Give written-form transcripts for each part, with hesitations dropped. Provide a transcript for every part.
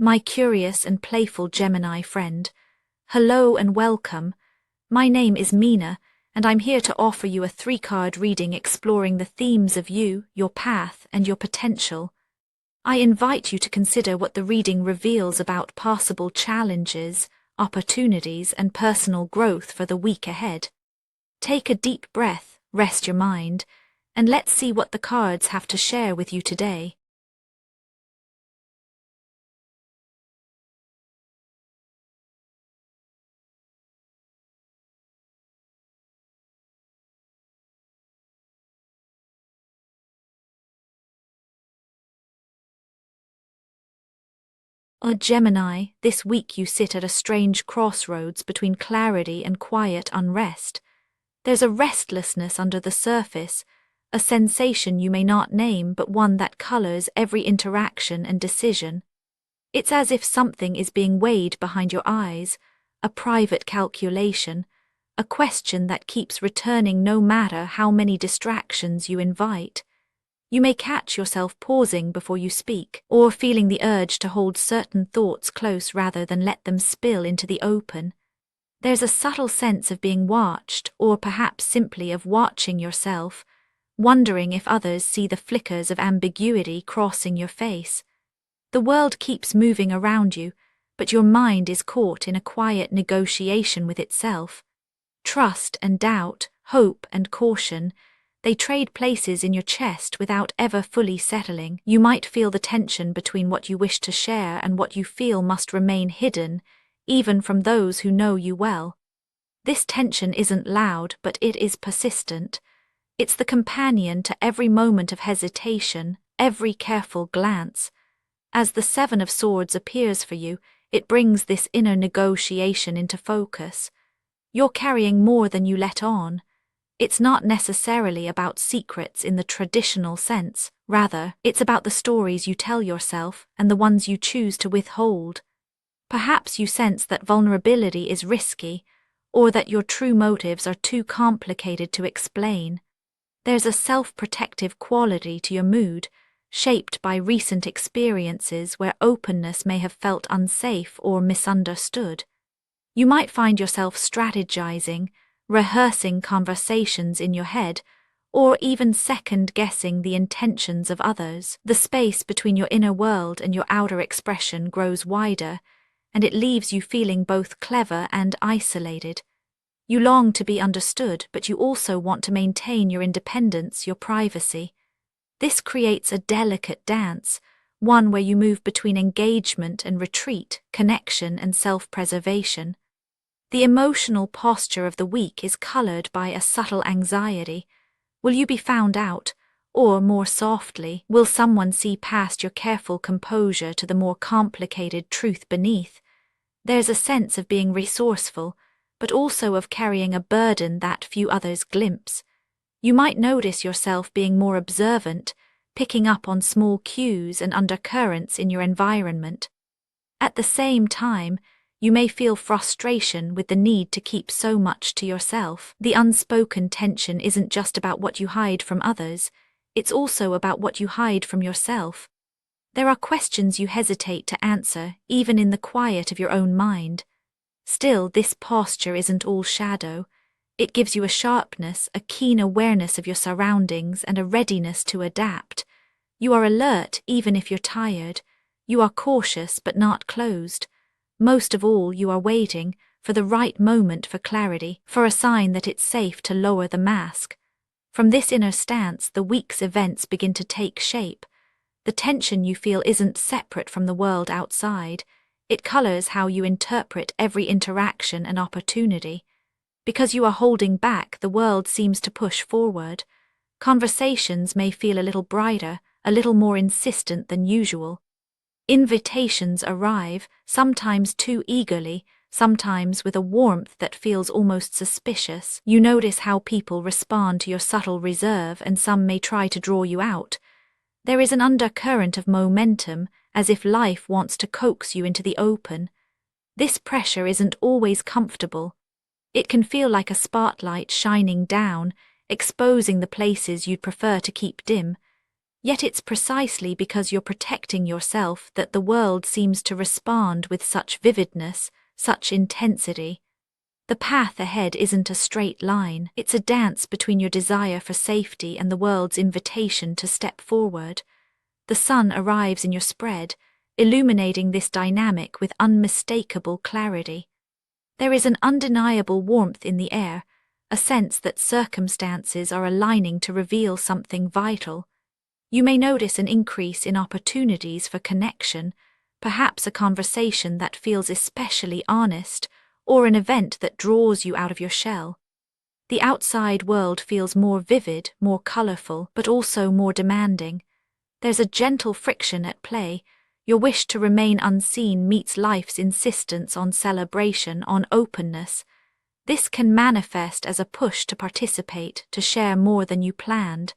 my curious and playful Gemini friend. Hello and welcome. My name is Mina, and I'm here to offer you a 3-card reading exploring the themes of you, your path, and your potential. I invite you to consider what the reading reveals about possible challenges, opportunities, and personal growth for the week ahead. Take a deep breath, rest your mind, and let's see what the cards have to share with you today. Gemini, this week you sit at a strange crossroads between clarity and quiet unrest. There's a restlessness under the surface, a sensation you may not name but one that colors every interaction and decision. It's as if something is being weighed behind your eyes, a private calculation, a question that keeps returning no matter how many distractions you invite. You may catch yourself pausing before you speak, or feeling the urge to hold certain thoughts close rather than let them spill into the open. There's a subtle sense of being watched, or perhaps simply of watching yourself, wondering if others see the flickers of ambiguity crossing your face. The world keeps moving around you, but your mind is caught in a quiet negotiation with itself. Trust and doubt, hope and caution, they trade places in your chest without ever fully settling. You might feel the tension between what you wish to share and what you feel must remain hidden, even from those who know you well. This tension isn't loud, but it is persistent. It's the companion to every moment of hesitation, every careful glance. As the 7 of Swords appears for you, it brings this inner negotiation into focus. You're carrying more than you let on. It's not necessarily about secrets in the traditional sense, rather, it's about the stories you tell yourself and the ones you choose to withhold. Perhaps you sense that vulnerability is risky, or that your true motives are too complicated to explain. There's a self-protective quality to your mood, shaped by recent experiences where openness may have felt unsafe or misunderstood. You might find yourself strategizing, rehearsing conversations in your head, or even second-guessing the intentions of others. The space between your inner world and your outer expression grows wider, and it leaves you feeling both clever and isolated. You long to be understood, but you also want to maintain your independence, your privacy. This creates a delicate dance, one where you move between engagement and retreat, connection and self-preservation. The emotional posture of the week is colored by a subtle anxiety. Will you be found out? Or, more softly, will someone see past your careful composure to the more complicated truth beneath? There's a sense of being resourceful, but also of carrying a burden that few others glimpse. You might notice yourself being more observant, picking up on small cues and undercurrents in your environment. At the same time, you may feel frustration with the need to keep so much to yourself. The unspoken tension isn't just about what you hide from others, it's also about what you hide from yourself. There are questions you hesitate to answer, even in the quiet of your own mind. Still, this posture isn't all shadow. It gives you a sharpness, a keen awareness of your surroundings, and a readiness to adapt. You are alert even if you're tired. You are cautious but not closed. Most of all, you are waiting for the right moment for clarity, for a sign that it's safe to lower the mask. From this inner stance, the week's events begin to take shape. The tension you feel isn't separate from the world outside. It colors how you interpret every interaction and opportunity. Because you are holding back, the world seems to push forward. Conversations may feel a little brighter, a little more insistent than usual. Invitations arrive, sometimes too eagerly, sometimes with a warmth that feels almost suspicious. You notice how people respond to your subtle reserve, and some may try to draw you out. There is an undercurrent of momentum, as if life wants to coax you into the open. This pressure isn't always comfortable. It can feel like a spotlight shining down, exposing the places you'd prefer to keep dim. Yet it's precisely because you're protecting yourself that the world seems to respond with such vividness, such intensity. The path ahead isn't a straight line, it's a dance between your desire for safety and the world's invitation to step forward. The sun arrives in your spread, illuminating this dynamic with unmistakable clarity. There is an undeniable warmth in the air, a sense that circumstances are aligning to reveal something vital. You may notice an increase in opportunities for connection, perhaps a conversation that feels especially honest, or an event that draws you out of your shell. The outside world feels more vivid, more colorful, but also more demanding. There's a gentle friction at play. Your wish to remain unseen meets life's insistence on celebration, on openness. This can manifest as a push to participate, to share more than you planned.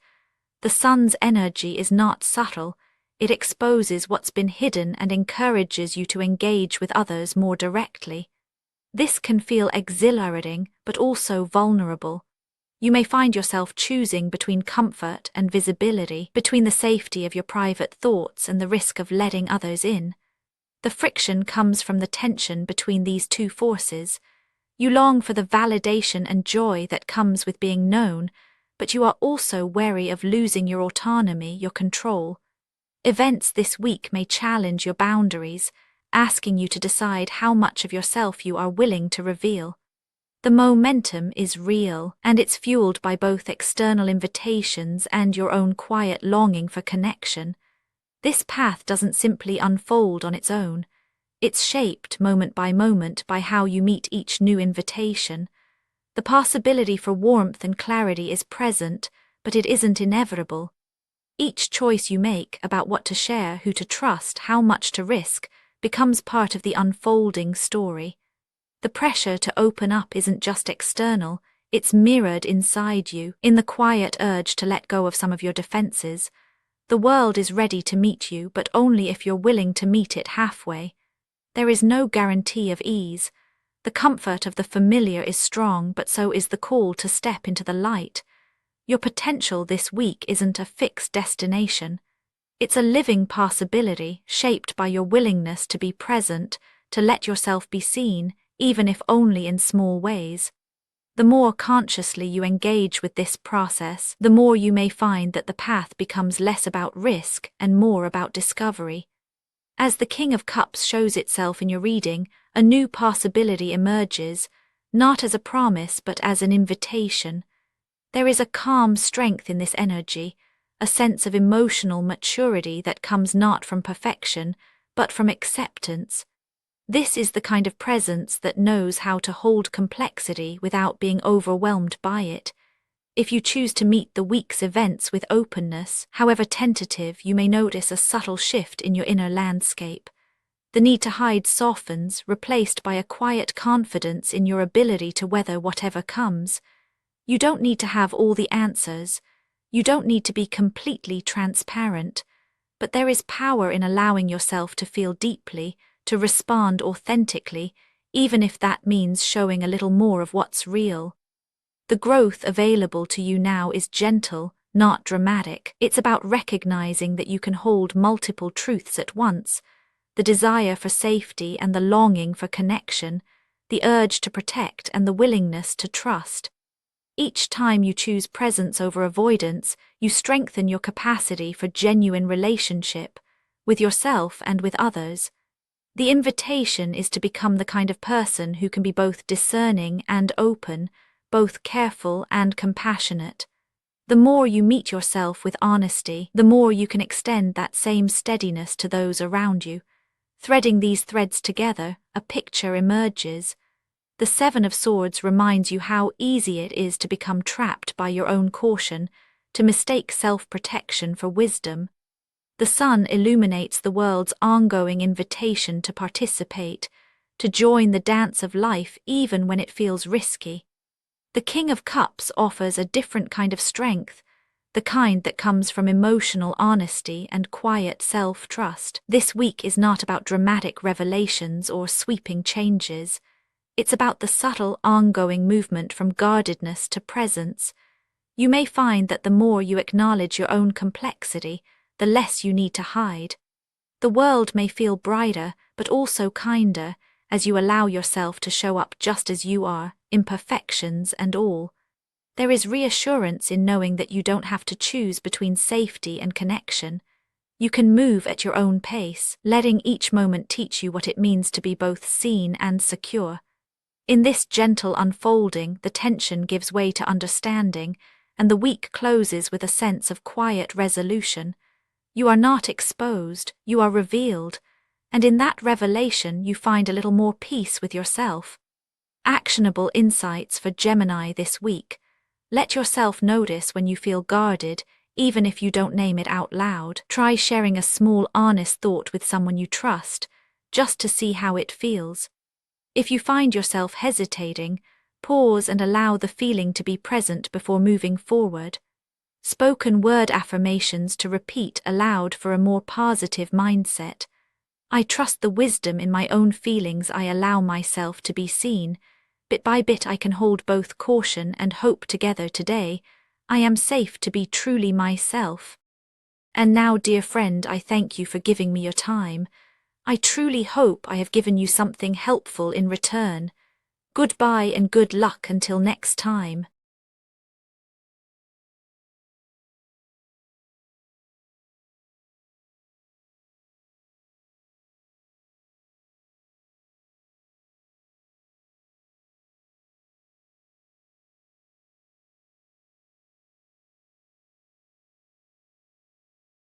The sun's energy is not subtle. It exposes what's been hidden and encourages you to engage with others more directly. This can feel exhilarating, but also vulnerable. You may find yourself choosing between comfort and visibility, between the safety of your private thoughts and the risk of letting others in. The friction comes from the tension between these two forces. You long for the validation and joy that comes with being known, but you are also wary of losing your autonomy, your control. Events this week may challenge your boundaries, asking you to decide how much of yourself you are willing to reveal. The momentum is real, and it's fueled by both external invitations and your own quiet longing for connection. This path doesn't simply unfold on its own. It's shaped moment by moment by how you meet each new invitation. The possibility for warmth and clarity is present, but it isn't inevitable. Each choice you make about what to share, who to trust, how much to risk, becomes part of the unfolding story. The pressure to open up isn't just external, it's mirrored inside you, in the quiet urge to let go of some of your defenses. The world is ready to meet you, but only if you're willing to meet it halfway. There is no guarantee of ease. The comfort of the familiar is strong, but so is the call to step into the light. Your potential this week isn't a fixed destination. It's a living possibility shaped by your willingness to be present, to let yourself be seen, even if only in small ways. The more consciously you engage with this process, the more you may find that the path becomes less about risk and more about discovery. As the King of Cups shows itself in your reading, a new possibility emerges, not as a promise but as an invitation. There is a calm strength in this energy, a sense of emotional maturity that comes not from perfection, but from acceptance. This is the kind of presence that knows how to hold complexity without being overwhelmed by it. If you choose to meet the week's events with openness, however tentative, you may notice a subtle shift in your inner landscape. The need to hide softens, replaced by a quiet confidence in your ability to weather whatever comes. You don't need to have all the answers. You don't need to be completely transparent. But there is power in allowing yourself to feel deeply, to respond authentically, even if that means showing a little more of what's real. The growth available to you now is gentle, not dramatic. It's about recognizing that you can hold multiple truths at once: the desire for safety and the longing for connection, the urge to protect and the willingness to trust. Each time you choose presence over avoidance, you strengthen your capacity for genuine relationship, with yourself and with others. The invitation is to become the kind of person who can be both discerning and open, both careful and compassionate. The more you meet yourself with honesty, the more you can extend that same steadiness to those around you. Threading these threads together, a picture emerges. The Seven of Swords reminds you how easy it is to become trapped by your own caution, to mistake self-protection for wisdom. The sun illuminates the world's ongoing invitation to participate, to join the dance of life even when it feels risky. The King of Cups offers a different kind of strength, the kind that comes from emotional honesty and quiet self-trust. This week is not about dramatic revelations or sweeping changes. It's about the subtle, ongoing movement from guardedness to presence. You may find that the more you acknowledge your own complexity, the less you need to hide. The world may feel brighter, but also kinder, as you allow yourself to show up just as you are, imperfections and all. There is reassurance in knowing that you don't have to choose between safety and connection. You can move at your own pace, letting each moment teach you what it means to be both seen and secure. In this gentle unfolding, the tension gives way to understanding, and the week closes with a sense of quiet resolution. You are not exposed, you are revealed, and in that revelation you find a little more peace with yourself. Actionable insights for Gemini this week. Let yourself notice when you feel guarded, even if you don't name it out loud. Try sharing a small, honest thought with someone you trust, just to see how it feels. If you find yourself hesitating, pause and allow the feeling to be present before moving forward. Spoken word affirmations to repeat aloud for a more positive mindset. I trust the wisdom in my own feelings. I allow myself to be seen. Bit by bit I can hold both caution and hope together today. I am safe to be truly myself. And now, dear friend, I thank you for giving me your time. I truly hope I have given you something helpful in return. Goodbye and good luck until next time.